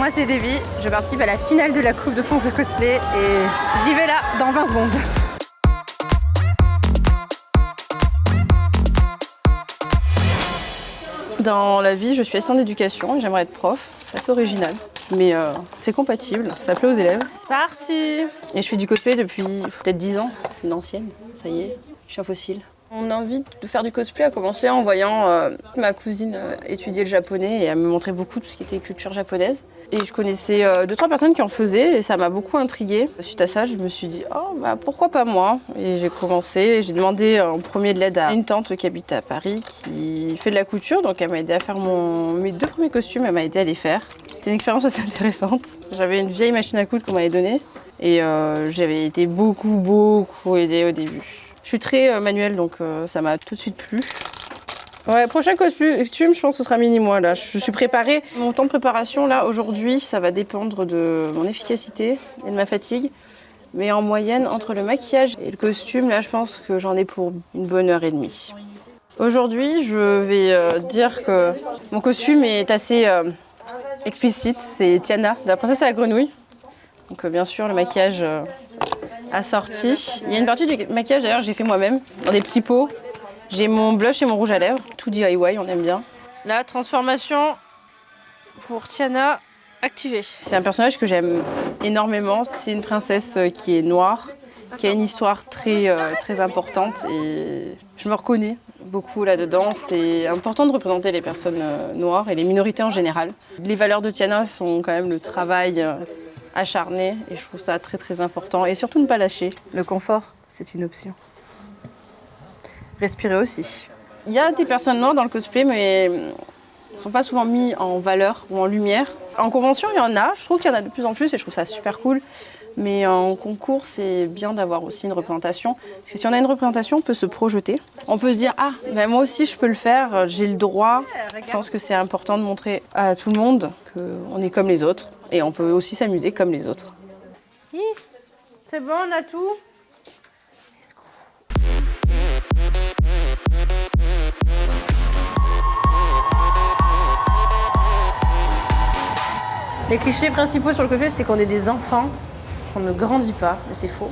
moi c'est Davy, je participe à la finale de la Coupe de France de cosplay et j'y vais là dans 20 secondes. Dans la vie, je suis assistante d'éducation et j'aimerais être prof, c'est assez original. Mais c'est compatible, ça plaît aux élèves. C'est parti! Et je fais du cosplay depuis peut-être 10 ans, je suis une ancienne, ça y est, je suis un fossile. Mon envie de faire du cosplay a commencé en voyant ma cousine étudier le japonais et elle me montrait beaucoup tout ce qui était culture japonaise. Et je connaissais 2-3 personnes qui en faisaient et ça m'a beaucoup intriguée. Suite à ça, je me suis dit, oh bah pourquoi pas moi? Et j'ai commencé, j'ai demandé en premier de l'aide à une tante qui habite à Paris, qui fait de la couture, donc elle m'a aidé à faire mes 2 premiers costumes, elle m'a aidé à les faire. C'était une expérience assez intéressante. J'avais une vieille machine à coudre qu'on m'avait donnée et j'avais été beaucoup aidée au début. Je suis très manuelle, donc ça m'a tout de suite plu. Ouais, prochain costume, je pense que ce sera mini-moi là. Je suis préparée. Mon temps de préparation là, aujourd'hui, ça va dépendre de mon efficacité et de ma fatigue. Mais en moyenne, entre le maquillage et le costume, là, je pense que j'en ai pour une bonne heure et demie. Aujourd'hui, je vais dire que mon costume est assez explicite. C'est Tiana, de la princesse à la grenouille. Donc bien sûr, le maquillage assorti. Il y a une partie du maquillage d'ailleurs que j'ai fait moi-même, dans des petits pots. J'ai mon blush et mon rouge à lèvres, tout DIY, on aime bien. La transformation pour Tiana activée. C'est un personnage que j'aime énormément. C'est une princesse qui est noire, qui a une histoire très importante et je me reconnais beaucoup là-dedans. C'est important de représenter les personnes noires et les minorités en général. Les valeurs de Tiana sont quand même le travail acharné et je trouve ça très important. Et surtout ne pas lâcher. Le confort, c'est une option. Respirer aussi. Il y a des personnes noires dans le cosplay, mais ne sont pas souvent mis en valeur ou en lumière. En convention, il y en a, je trouve qu'il y en a de plus en plus et je trouve ça super cool. Mais en concours, c'est bien d'avoir aussi une représentation. Parce que si on a une représentation, on peut se projeter. On peut se dire, ah, ben moi aussi je peux le faire, j'ai le droit. Je pense que c'est important de montrer à tout le monde qu'on est comme les autres. Et on peut aussi s'amuser comme les autres. C'est bon, on a tout? Les clichés principaux sur le cosplay, c'est qu'on est des enfants, qu'on ne grandit pas, mais c'est faux.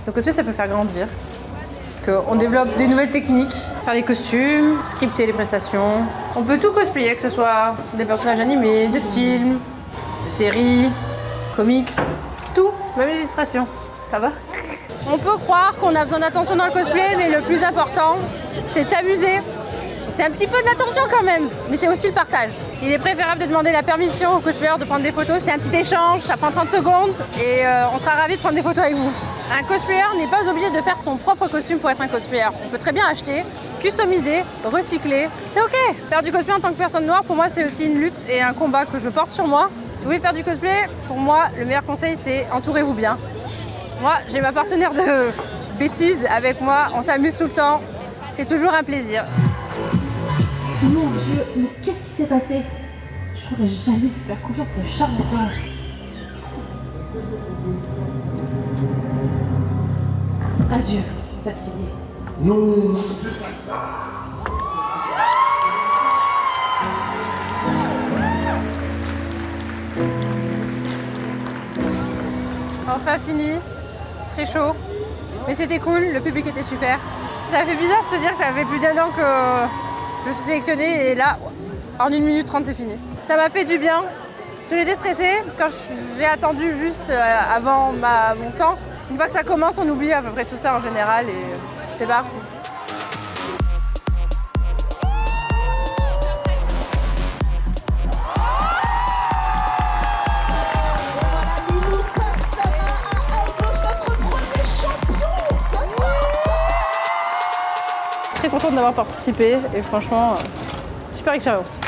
Le cosplay, ça peut faire grandir, parce qu'on développe des nouvelles techniques, faire des costumes, scripter les prestations. On peut tout cosplayer, que ce soit des personnages animés, de films, de séries, comics, tout, même les illustrations. Ça va? On peut croire qu'on a besoin d'attention dans le cosplay, mais le plus important, c'est de s'amuser. C'est un petit peu de l'attention quand même, mais c'est aussi le partage. Il est préférable de demander la permission aux cosplayers de prendre des photos. C'est un petit échange, ça prend 30 secondes et on sera ravis de prendre des photos avec vous. Un cosplayer n'est pas obligé de faire son propre costume pour être un cosplayer. On peut très bien acheter, customiser, recycler. C'est ok. Faire du cosplay en tant que personne noire, pour moi, c'est aussi une lutte et un combat que je porte sur moi. Si vous voulez faire du cosplay, pour moi, le meilleur conseil, c'est entourez-vous bien. Moi, j'ai ma partenaire de bêtises avec moi. On s'amuse tout le temps. C'est toujours un plaisir. Mon Dieu, mais qu'est-ce qui s'est passé? Je n'aurais jamais pu faire confiance à ce charlatan. Adieu, fasciné. Non, c'est pas ça. Enfin fini, très chaud, mais c'était cool, le public était super. Ça fait bizarre de se dire que ça fait plus d'1 an que je suis sélectionnée et là, en 1 minute 30, c'est fini. Ça m'a fait du bien, parce que j'étais stressée quand j'ai attendu juste avant mon temps. Une fois que ça commence, on oublie à peu près tout ça en général et c'est parti. Très contente d'avoir participé et franchement, super expérience.